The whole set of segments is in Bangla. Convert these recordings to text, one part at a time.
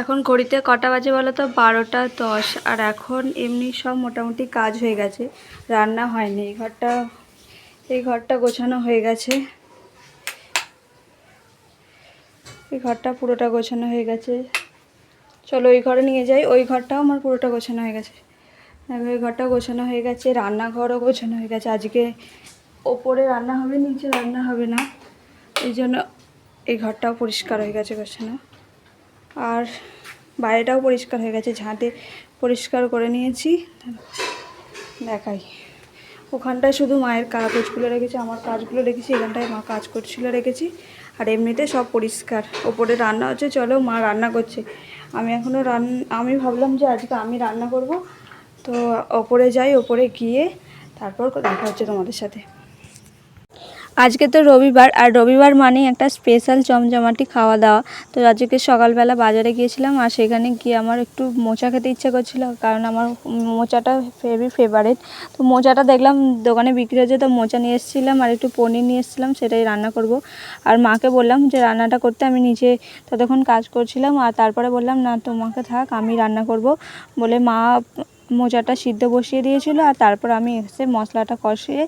এখন ঘড়িতে কটা বাজে বলো তো? 12টা 10। আর এখন এমনি সব মোটামুটি কাজ হয়ে গেছে, রান্না হয়নি। এই ঘরটা গোছানো হয়ে গেছে, এই ঘরটা পুরোটা গোছানো হয়ে গেছে। চলো ওই ঘরে নিয়ে যাই, ওই ঘরটাও আমার পুরোটা গোছানো হয়ে গেছে। ওই ঘরটাও গোছানো হয়ে গেছে, রান্নাঘরও গোছানো হয়ে গেছে। আজকে ওপরে রান্না হবে, নিচে রান্না হবে না, এই জন্য এই ঘরটাও পরিষ্কার হয়ে গেছে গোছানো। আর বাইরেটাও পরিষ্কার হয়ে গেছে, ঝাঁটে পরিষ্কার করে নিয়েছি। দেখাই, ওখানটায় শুধু মায়ের কাগজগুলো রেখেছি, আমার কাজগুলো রেখেছি, এখানটায় মা কাজ করছিল রেখেছি। আর এমনিতে সব পরিষ্কার। ওপরে রান্না হচ্ছে, চলো মা রান্না করছে। আমি ভাবলাম যে আজকে আমি রান্না করব, তো ওপরে যাই, ওপরে গিয়ে তারপর দেখা হচ্ছে তোমাদের সাথে। আজকে তো রবিবার, আর রবিবার মানেই একটা স্পেশাল জমজমাটি খাওয়া দাওয়া। তো আজকে সকালবেলা বাজারে গিয়েছিলাম, আর সেখানে গিয়ে আমার একটু মোচা খেতে ইচ্ছা করছিল, কারণ আমার মোচাটা হেভি ফেভারিট। তো মোচাটা দেখলাম দোকানে বিক্রি হচ্ছে, তো মোচা নিয়ে এসেছিলাম, আর একটু পনির নিয়ে এসেছিলাম, সেটাই রান্না করব। আর মাকে বললাম যে রান্নাটা করতে, আমি নিচে ততক্ষণ কাজ করছিলাম। আর তারপরে বললাম না, তোমাকে থাক, আমি রান্না করব বলে মা মোচাটা সিদ্ধ বসিয়ে দিয়েছিল। আর তারপর আমি এসে মশলাটা কষিয়ে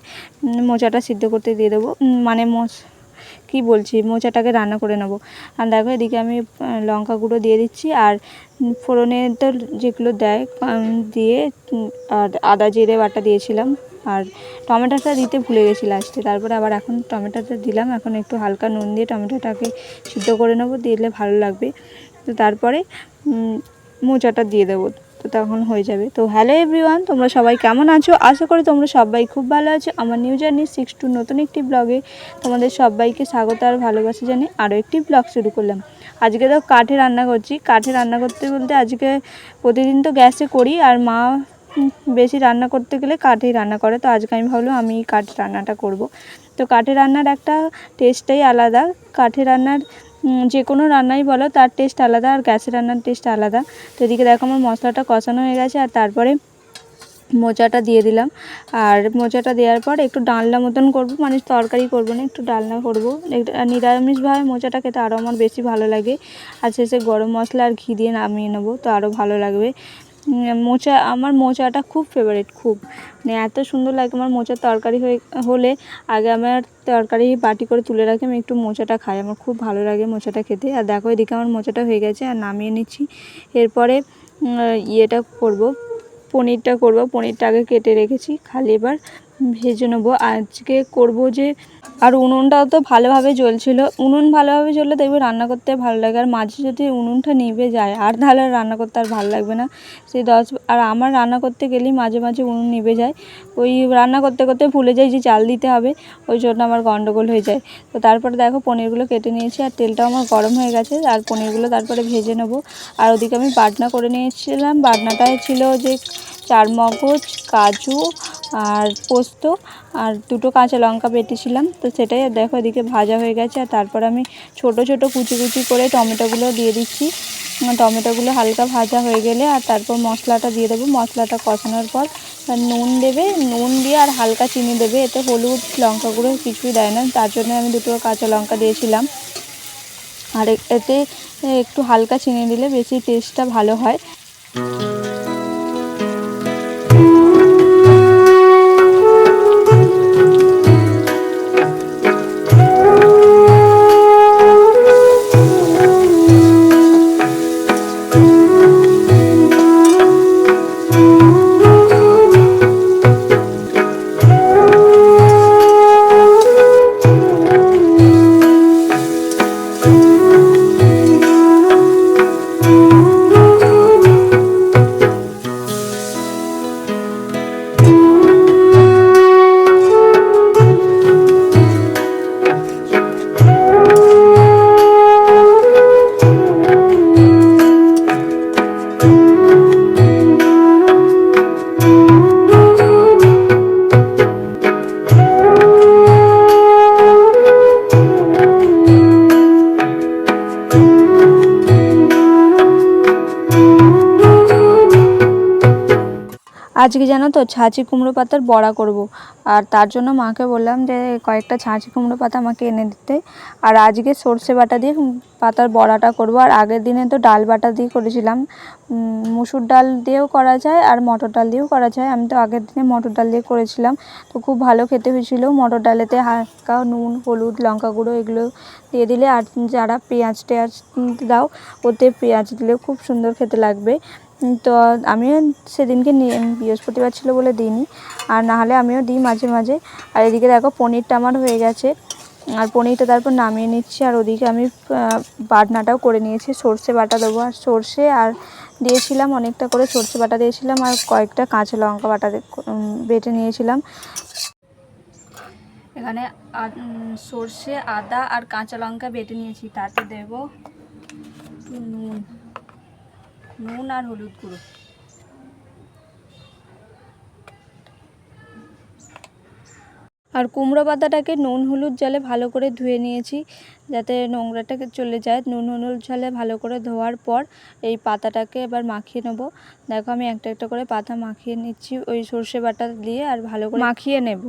মোচাটা সিদ্ধ করতে দিয়ে দেবো, মানে মোচাটাকে রান্না করে নেব। আর দেখো এদিকে আমি লঙ্কা গুঁড়ো দিয়ে দিচ্ছি, আর ফোড়নে তো যেগুলো দেয় দিয়ে, আর আদা জিরে বাটা দিয়েছিলাম, আর টমেটোটা দিতে ভুলে গেছি লাস্টে। তারপরে আবার এখন টমেটোটা দিলাম, এখন একটু হালকা নুন দিয়ে টমেটোটাকে সিদ্ধ করে নেবো, দিলে ভালো লাগবে। তো তারপরে মোচাটা দিয়ে দেবো, তো তখন হয়ে যাবে। তো হ্যালো এভরিওয়ান, তোমরা সবাই কেমন আছো? আশা করি তোমরা সবাই খুব ভালো আছো। আমার নিউ জার্নি 6 নতুন একটি ব্লগে তোমাদের সবাইকে স্বাগত আর ভালোবাসা জানিয়ে আরও একটি ব্লগ শুরু করলাম। আজকে তো কাঠে রান্না করছি। কাঠে রান্না করতে বলতে আজকে প্রতিদিন তো গ্যাসে করি, আর মা বেশি রান্না করতে গেলে কাঠেই রান্না করে। তো আজকে আমি ভাবলাম আমি কাঠে রান্নাটা করব। তো কাঠে রান্নার একটা টেস্টটাই আলাদা। কাঠে রান্নার যে কোনো রান্নাই বলো, তার টেস্ট আলাদা, আর গ্যাসের রান্নার টেস্ট আলাদা। তো এদিকে দেখো আমার মশলাটা কষানো হয়ে গেছে, আর তারপরে মোচাটা দিয়ে দিলাম। আর মোচাটা দেওয়ার পর একটু ডালনা মতন করব, মানে তরকারি করব না, একটু ডালনা করব। নিরামিষভাবে মোচাটা খেতে আরও আমার বেশি ভালো লাগে। আর শেষে গরম মশলা আর ঘি দিয়ে নামিয়ে নেবো, তো আরও ভালো লাগবে। আমার মোচাটা খুব ফেভারিট, খুব, মানে এত সুন্দর লাগে আমার মোচার তরকারি হলে আগে আমার তরকারি বাটি করে তুলে রাখি, আমি একটু মোচাটা খাই, আমার খুব ভালো লাগে মোচাটা খেতে। আর দেখো এদিকে আমার মোচাটা হয়ে গেছে, আর নামিয়ে নিচ্ছি। এরপরে ইয়েটা করব, পনিরটা করব। পনিরটা আগে কেটে রেখেছি, খালি এবার ভেজে নেবো আজকে করব যে। আর উনুনটাও তো ভালোভাবে জ্বলছিল। উনুন ভালোভাবে জ্বললে দেখবে রান্না করতে ভালো লাগে, আর মাঝে যদি উনুনটা নিভে যায় আর তাহলে রান্না করতে আর ভালো লাগবে না। আর আমার রান্না করতে গেলেই মাঝে মাঝে উনুন নিভে যায়, ওই রান্না করতে করতে ভুলে যাই যে চাল দিতে হবে, ওই জন্য আমার গন্ডগোল হয়ে যায়। তো তারপরে দেখো পনিরগুলো কেটে নিয়েছি, আর তেলটাও আমার গরম হয়ে গেছে, আর পনিরগুলো তারপরে ভেজে নেবো। আর ওদিকে আমি বাটনা করে নিয়েছিলাম। বাটনাটায় ছিল যে চারমগজ, কাজু, আর পোস্ত, আর 2টো কাঁচা লঙ্কা বেটেছিলাম, তো সেটাই। আর দেখো এদিকে ভাজা হয়ে গেছে। আর তারপর আমি ছোট ছোট কুচি কুচি করে টমেটোগুলো দিয়ে দিচ্ছি। টমেটোগুলো হালকা ভাজা হয়ে গেলে আর তারপর মশলাটা দিয়ে দেবো। মশলাটা কষানোর পর নুন দেবে, নুন দিয়ে আর হালকা চিনি দেবে। এতে হলুদ লঙ্কা গুঁড়ো কিছুই দেয় না, তার জন্য আমি 2টো কাঁচা লঙ্কা দিয়েছিলাম। আর এতে একটু হালকা চিনি দিলে বেশি টেস্টটা ভালো হয়। আজকে জানো তো ছাঁচি কুমড়ো পাতার বড়া করব। আর তার জন্য মাকে বললাম যে কয়েকটা ছাঁচি কুমড়ো পাতা আমাকে এনে দিতে। আর আজকে সর্ষে বাটা দিয়ে পাতার বড়াটা করব। আর আগের দিনে তো ডাল বাটা দিয়ে করেছিলাম। মুসুর ডাল দিয়েও করা যায় আর মটর ডাল দিয়েও করা যায়। আমি তো আগের দিনে মটর ডাল দিয়ে করেছিলাম, তো খুব ভালো খেতে হয়েছিল। মটর ডালেতে হালকা নুন, হলুদ, লঙ্কা গুঁড়ো এগুলো দিয়ে দিলে, আর যারা পেঁয়াজ টেয়াজ দাও ওতে পেঁয়াজ দিলেও খুব সুন্দর খেতে লাগবে। তো আমিও সেদিনকে বৃহস্পতিবার ছিল বলে দিইনি, আর নাহলে আমিও দিই মাঝে মাঝে। আর এদিকে দেখো পনিরটা আমার হয়ে গেছে, আর পনিরটা তারপর নামিয়ে নিচ্ছি। আর ওদিকে আমি বাটনাটাও করে নিয়েছি, সর্ষে বাটা দেবো। আর সর্ষে আর দিয়েছিলাম অনেকটা করে সর্ষে বাটা দিয়েছিলাম, আর কয়েকটা কাঁচা লঙ্কা বাটা বেটে নিয়েছিলাম। এখানে সর্ষে, আদা আর কাঁচা লঙ্কা বেটে নিয়েছি, তাতে দেব নুন আর হলুদ গুঁড়ো। আর কুমড়ো পাতাটাকে নুন হলুদ জলে ভালো করে ধুয়ে নিয়েছি, যাতে নোংরাটাকে চলে যায়। নুন হলুদ জলে ভালো করে ধোয়ার পর এই পাতাটাকে এবার মাখিয়ে নেব। দেখো আমি একটা একটা করে পাতা মাখিয়ে নিচ্ছি ওই সর্ষে বাটা দিয়ে, আর ভালো করে মাখিয়ে নেব।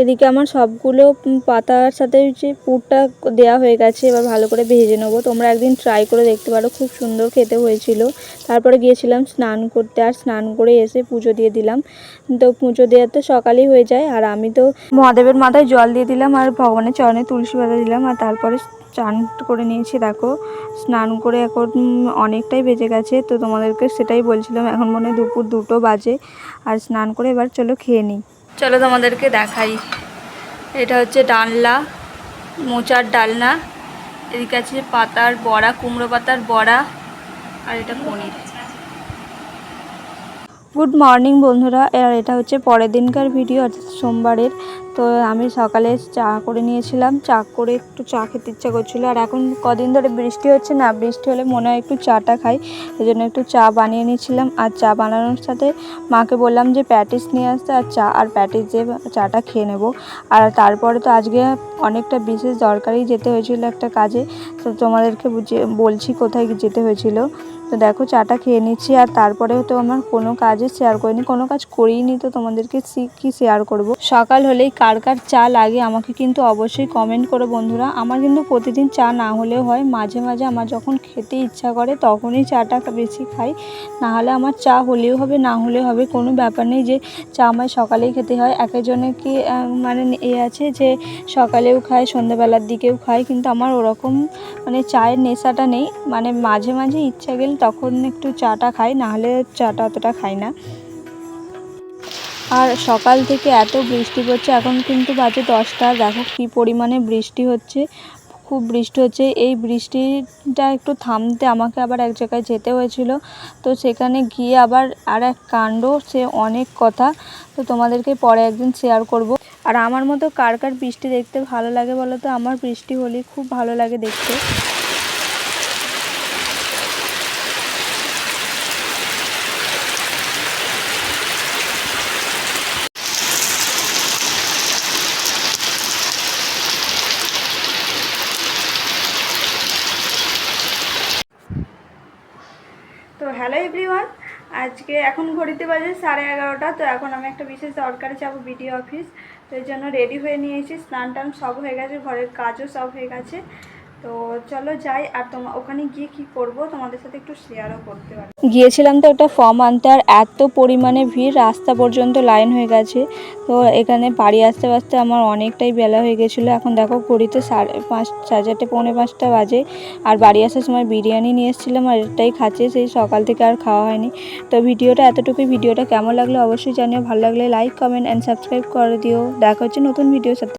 এদিকে আমার সবগুলো পাতার সাথে যে পুরটা দেওয়া হয়ে গেছে, এবার ভালো করে ভেজে নেবো। তোমরা একদিন ট্রাই করে দেখতে পারো, খুব সুন্দর খেতে হয়েছিল। তারপরে গিয়েছিলাম স্নান করতে, আর স্নান করে এসে পুজো দিয়ে দিলাম। তো পুজো দেওয়া তো সকালই হয়ে যায়, আর আমি তো মহাদেবের মাথায় জল দিয়ে দিলাম আর ভগবানের চরণে তুলসী পাতা দিলাম। আর তারপরে চান করে নিয়েছি। দেখো স্নান করে এখন অনেকটাই বেজে গেছে, তো তোমাদেরকে সেটাই বলছিলাম, এখন মনে হয় দুপুর 2টো বাজে। আর স্নান করে এবার চলো খেয়ে নিই। চলো তোমাদেরকে দেখাই, এটা হচ্ছে ডালনা, মোচার ডালনা। এদিকে আছে পাতার বড়া, কুমড়ো পাতার বড়া, আর এটা পনির। গুড মর্নিং বন্ধুরা, আর এটা হচ্ছে পরের দিনকার ভিডিও, অর্থাৎ সোমবারের। তো আমি সকালে চা করে নিয়েছিলাম, চা করে একটু চা খেতে ইচ্ছা করছিলো। আর এখন কদিন ধরে বৃষ্টি হচ্ছে না, বৃষ্টি হলে মনে হয় একটু চাটা খাই, এই জন্য একটু চা বানিয়ে নিয়েছিলাম। আর চা বানানোর সাথে মাকে বললাম যে প্যাটিস নিয়ে আসতে, আর চা আর প্যাটিস দিয়ে চাটা খেয়ে নেব। আর তারপরে তো আজকে অনেকটা বিশেষ দরকারি যেতে হয়েছিল একটা কাজে, তো তোমাদেরকে বলছি কোথায় যেতে হয়েছিল। তো দেখো চাটা খেয়ে নিচ্ছি, আর তারপরেও তো আমার কোনো কাজে শেয়ার করিনি, কোনো কাজ করিনি, তো তোমাদেরকে কি শেয়ার করব। সকাল হলেই কার কার চা লাগে আমাকে কিন্তু অবশ্যই কমেন্ট করো বন্ধুরা। আমার কিন্তু প্রতিদিন চা না হলেও হয়, মাঝে মাঝে আমার যখন খেতে ইচ্ছা করে তখনই চাটা বেশি খাই, না হলে আমার চা হলেও হবে না হলেও হবে, কোনো ব্যাপার নেই যে চা আমায় সকালেই খেতে হয়। একজনে কি মানে আছে যে সকালেও খায় সন্ধ্যাবেলার দিকেও খায়, কিন্তু আমার ওরকম মানে চায়ের নেশাটা নেই। মানে মাঝে মাঝে ইচ্ছা গেলে তখন একটু চাটা খাই, নাহলে চাটা অতটা খাই না। আর সকাল থেকে এত বৃষ্টি পড়ছে, এখন কিন্তু বাজে 10টা। দেখো কী পরিমাণে বৃষ্টি হচ্ছে, খুব বৃষ্টি হচ্ছে। এই বৃষ্টিটা একটু থামতে আমাকে আবার এক জায়গায় যেতে হয়েছিল, তো সেখানে গিয়ে আবার আর এক কাণ্ড, সে অনেক কথা, তো তোমাদেরকে পরে একদিন শেয়ার করব। আর আমার মতো কার কার বৃষ্টি দেখতে ভালো লাগে বলো তো? আমার বৃষ্টি হলে খুব ভালো লাগে দেখতে। তো হ্যালো এভরিওয়ান, আজকে এখন ঘড়িতে বাজে 11:30। তো এখন আমি একটা বিশেষ দরকারে যাবো বিডিও অফিস, তো এই জন্য রেডি হয়ে নিয়েছি। স্নান টান সব হয়ে গেছে, ঘরের কাজও সব হয়ে গেছে। তো চলো যাই, আর ওখানে গিয়ে কি করব তোমাদের সাথে একটু শেয়ারও করতে পারি। গিয়েছিলাম তো একটা ফর্ম আনতে, আর এত পরিমাণে ভিড়, রাস্তা পর্যন্ত লাইন হয়ে গেছে। তো এখানে বাড়ি আসতে আসতে আমার অনেকটাই বেলা হয়ে গেছিলো। এখন দেখো ঘড়িতে 4:30 পৌনে 5টা বাজে। আর বাড়ি আসার সময় বিরিয়ানি নিয়ে এসেছিলাম, আর এটাই খাচ্ছি, সেই সকাল থেকে আর খাওয়া হয়নি। তো ভিডিওটা এতটুকুই। ভিডিওটা কেমন লাগলো অবশ্যই জানিও, ভালো লাগলে লাইক কমেন্ট অ্যান্ড সাবস্ক্রাইব করে দিও। দেখা হচ্ছে নতুন ভিডিওর সাথে।